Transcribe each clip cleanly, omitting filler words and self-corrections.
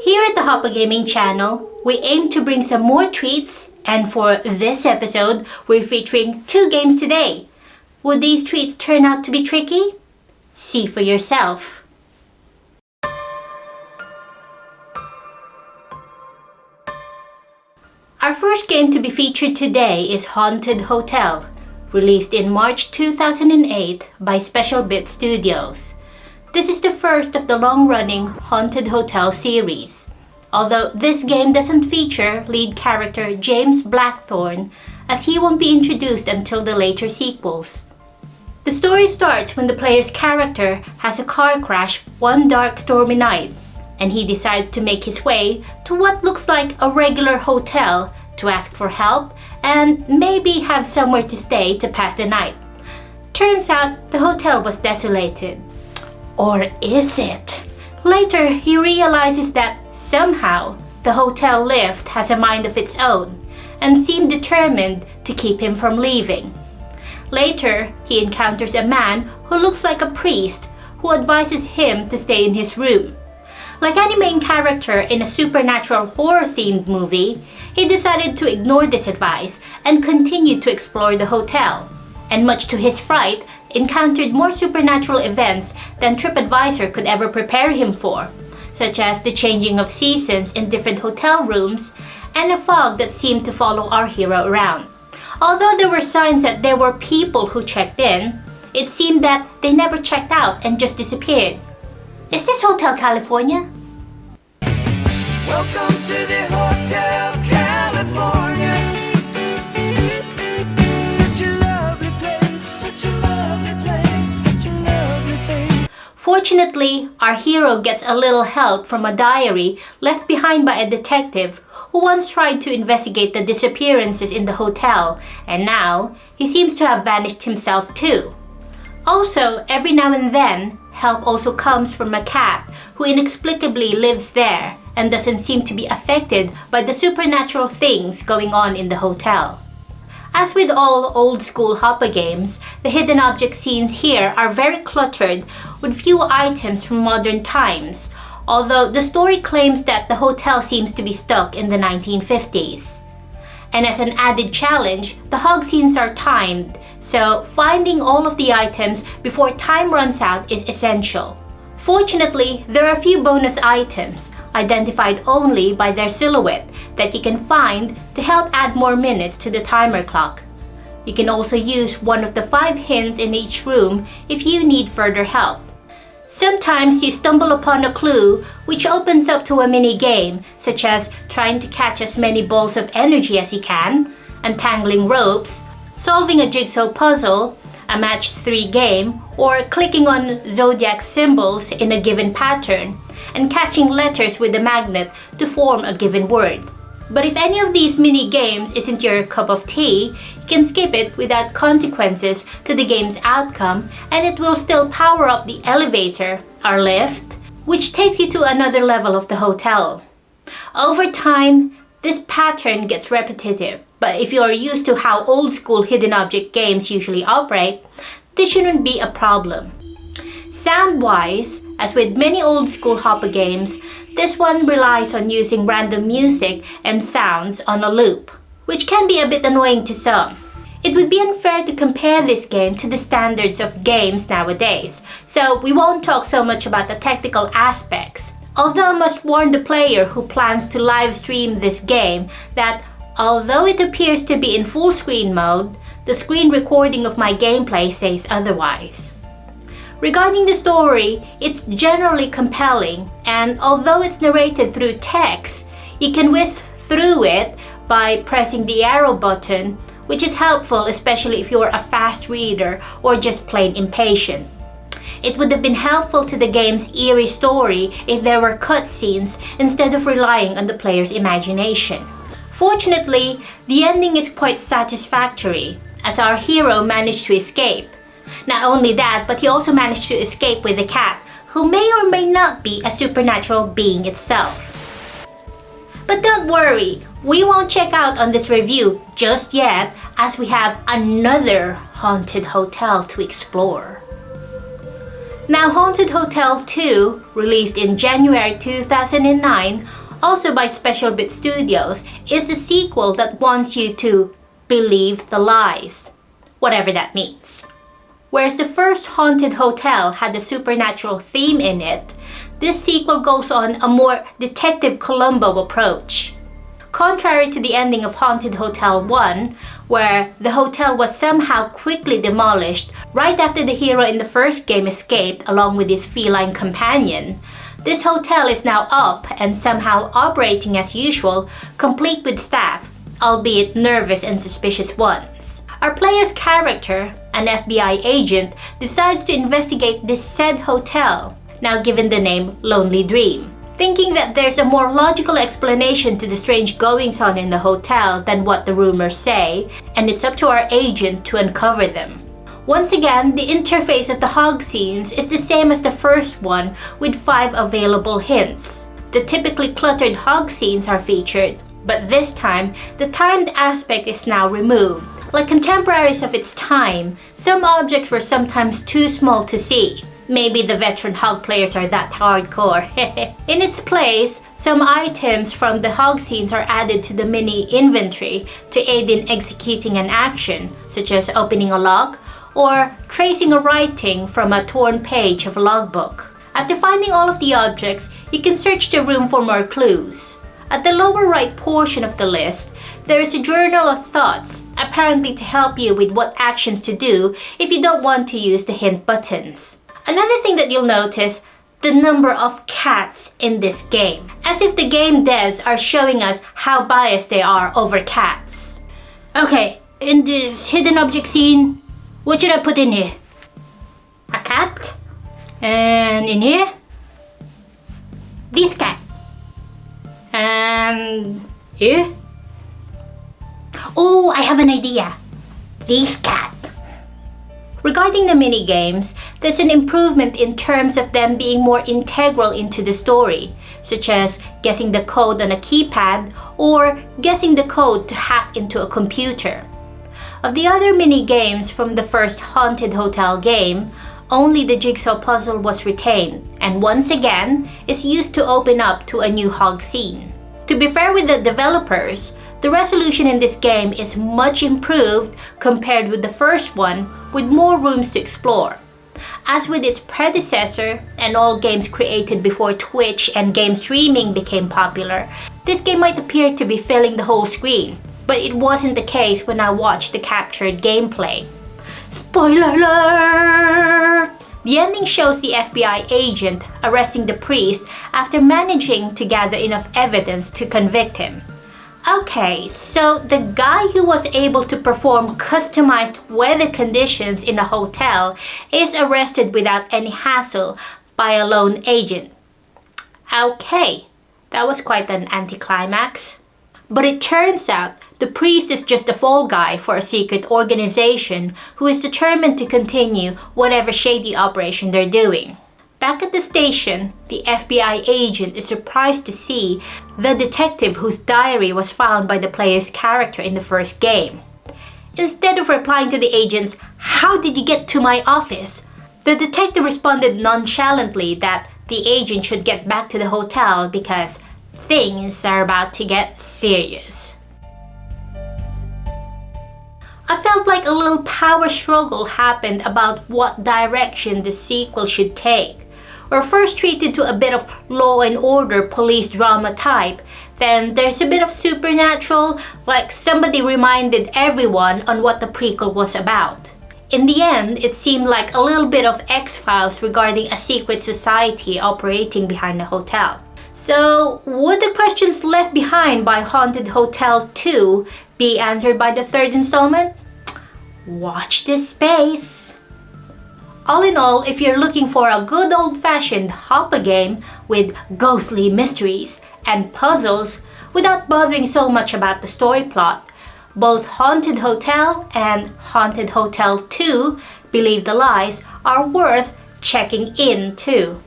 Here at the HOPA Gaming Channel, we aim to bring some more treats, and for this episode, we're featuring 2 games today. Would these treats turn out to be tricky? See for yourself. Our first game to be featured today is Haunted Hotel, released in March 2008 by Special Bit Studios. This is the first of the long-running Haunted Hotel series, although this game doesn't feature lead character James Blackthorne, as he won't be introduced until the later sequels. The story starts when the player's character has a car crash one dark stormy night, and he decides to make his way to what looks like a regular hotel to ask for help and maybe have somewhere to stay to pass the night. Turns out the hotel was desolated. Or is it? Later, he realizes that somehow the hotel lift has a mind of its own and seemed determined to keep him from leaving. Later, he encounters a man who looks like a priest who advises him to stay in his room. Like any main character in a supernatural horror-themed movie, he decided to ignore this advice and continued to explore the hotel, and much to his fright, encountered more supernatural events than TripAdvisor could ever prepare him for, such as the changing of seasons in different hotel rooms and a fog that seemed to follow our hero around. Although there were signs that there were people who checked in, it seemed that they never checked out and just disappeared. Is this Hotel California? Welcome to the Hotel California. Such a lovely place, such a lovely place, such a lovely face. Fortunately, our hero gets a little help from a diary left behind by a detective who once tried to investigate the disappearances in the hotel, and now he seems to have vanished himself too. Also, every now and then, help also comes from a cat who inexplicably lives there and doesn't seem to be affected by the supernatural things going on in the hotel. As with all old-school HOPA games, the hidden object scenes here are very cluttered with few items from modern times, although the story claims that the hotel seems to be stuck in the 1950s. And as an added challenge, the hog scenes are timed, so finding all of the items before time runs out is essential. Fortunately, there are a few bonus items, identified only by their silhouette, that you can find to help add more minutes to the timer clock. You can also use one of the 5 hints in each room if you need further help. Sometimes you stumble upon a clue which opens up to a mini game, such as trying to catch as many balls of energy as you can, untangling ropes, solving a jigsaw puzzle, a match 3 game, or clicking on zodiac symbols in a given pattern, and catching letters with a magnet to form a given word. But if any of these mini games isn't your cup of tea, you can skip it without consequences to the game's outcome, and it will still power up the elevator or lift, which takes you to another level of the hotel. Over time, this pattern gets repetitive, but if you are used to how old-school hidden object games usually operate, this shouldn't be a problem. Sound-wise, as with many old-school HOPA games, this one relies on using random music and sounds on a loop, which can be a bit annoying to some. It would be unfair to compare this game to the standards of games nowadays, so we won't talk so much about the technical aspects. Although I must warn the player who plans to live stream this game that although it appears to be in full screen mode, the screen recording of my gameplay says otherwise. Regarding the story, it's generally compelling, and although it's narrated through text, you can whiz through it by pressing the arrow button, which is helpful especially if you're a fast reader or just plain impatient. It would have been helpful to the game's eerie story if there were cutscenes instead of relying on the player's imagination. Fortunately, the ending is quite satisfactory, as our hero managed to escape. Not only that, but he also managed to escape with a cat, who may or may not be a supernatural being itself. But don't worry, we won't check out on this review just yet, as we have another haunted hotel to explore. Now, Haunted Hotel 2, released in January 2009, also by Special Bit Studios, is a sequel that wants you to believe the lies, whatever that means. Whereas the first Haunted Hotel had a supernatural theme in it, this sequel goes on a more Detective Columbo approach. Contrary to the ending of Haunted Hotel 1, where the hotel was somehow quickly demolished right after the hero in the first game escaped along with his feline companion, this hotel is now up and somehow operating as usual, complete with staff, albeit nervous and suspicious ones. Our player's character, an FBI agent, decides to investigate this said hotel, now given the name Lonely Dream, thinking that there's a more logical explanation to the strange goings-on in the hotel than what the rumors say, and it's up to our agent to uncover them. Once again, the interface of the hog scenes is the same as the first one, with 5 available hints. The typically cluttered hog scenes are featured, but this time, the timed aspect is now removed. Like contemporaries of its time, some objects were sometimes too small to see. Maybe the veteran hog players are that hardcore. In its place, some items from the hog scenes are added to the mini inventory to aid in executing an action, such as opening a lock or tracing a writing from a torn page of a logbook. After finding all of the objects, you can search the room for more clues. At the lower right portion of the list, there is a journal of thoughts, apparently to help you with what actions to do if you don't want to use the hint buttons. Another thing that you'll notice, the number of cats in this game. As if the game devs are showing us how biased they are over cats. Okay, in this hidden object scene, what should I put in here? A cat? And in here? This cat. And here? Oh, I have an idea. This cat. Regarding the mini games, there's an improvement in terms of them being more integral into the story, such as guessing the code on a keypad or guessing the code to hack into a computer. Of the other mini games from the first Haunted Hotel game, only the jigsaw puzzle was retained, and once again is used to open up to a new hog scene. To be fair with the developers, the resolution in this game is much improved compared with the first one, with more rooms to explore. As with its predecessor and all games created before Twitch and game streaming became popular, this game might appear to be filling the whole screen, but it wasn't the case when I watched the captured gameplay. Spoiler alert! The ending shows the FBI agent arresting the priest after managing to gather enough evidence to convict him. Okay, so the guy who was able to perform customized weather conditions in a hotel is arrested without any hassle by a lone agent. Okay, that was quite an anticlimax. But it turns out the priest is just a fall guy for a secret organization who is determined to continue whatever shady operation they're doing. Back at the station, the FBI agent is surprised to see the detective whose diary was found by the player's character in the first game. Instead of replying to the agent's, "How did you get to my office?" the detective responded nonchalantly that the agent should get back to the hotel because things are about to get serious. I felt like a little power struggle happened about what direction the sequel should take. We're first treated to a bit of law and order police drama type, then there's a bit of supernatural, like somebody reminded everyone on what the prequel was about. In the end, it seemed like a little bit of X-Files regarding a secret society operating behind the hotel. So, would the questions left behind by Haunted Hotel 2 be answered by the third installment? Watch this space! All in all, if you're looking for a good old-fashioned HOPA game with ghostly mysteries and puzzles without bothering so much about the story plot, both Haunted Hotel and Haunted Hotel 2, Believe the Lies, are worth checking into.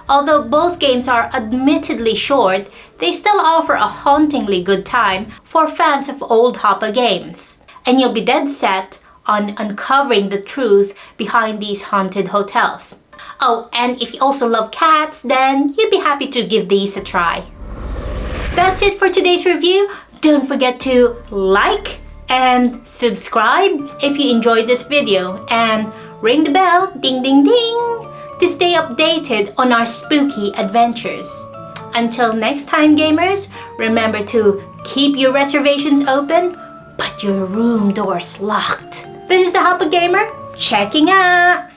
Although both games are admittedly short, they still offer a hauntingly good time for fans of old HOPA games. And you'll be dead set on uncovering the truth behind these haunted hotels. Oh, and if you also love cats, then you'd be happy to give these a try. That's it for today's review. Don't forget to like and subscribe if you enjoyed this video, and ring the bell, ding ding ding, to stay updated on our spooky adventures. Until next time, gamers, remember to keep your reservations open, but your room doors locked. This is the HOPA Gamer, checking out!